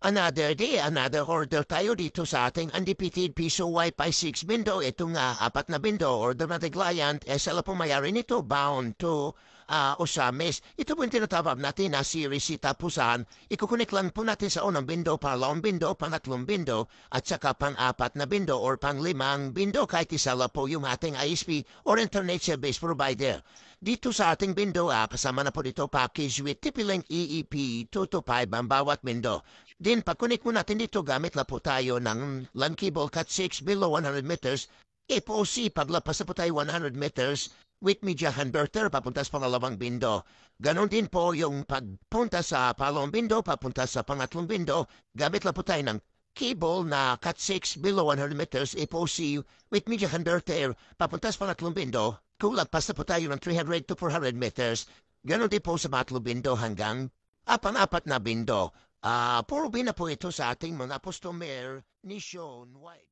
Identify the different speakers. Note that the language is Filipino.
Speaker 1: Another day, another order tayo dito sa ating undefeated piso Wi-Fi 6 window. Ito nga, apat na window. Order na client. Sila po mayari nito. Bound to Osamis. Ito po yung tinatawag natin na series si tapusan. Ikukunik lang po natin sa unang window, pangalawang window, pangatlong window, at saka pang-apat na window or pang-limang window kahit isa lang po yung ating ISP or Internet Service Provider. Dito sa ating window, kasama na po dito package with TP-Link EEP 225 ang bawat window. Din, pag-connect mo natin dito, gamit na po tayo ng LAN cable Cat 6 below 100 meters. FOC, paglapas na po tayo 100 meters with media converter papunta sa pangalawang window. Ganon din po yung pagpunta sa pangalawang window, papunta sa pangatlong window, gamit na po tayo ng cable na Cat 6 below 100 meters FOC with media converter papunta sa pangatlong window. Kung lagpas na po tayo ng 300 to 400 meters, ganon din po sa pangatlong window hanggang apat na window. Puro na po ito sa ating mga customer nationwide.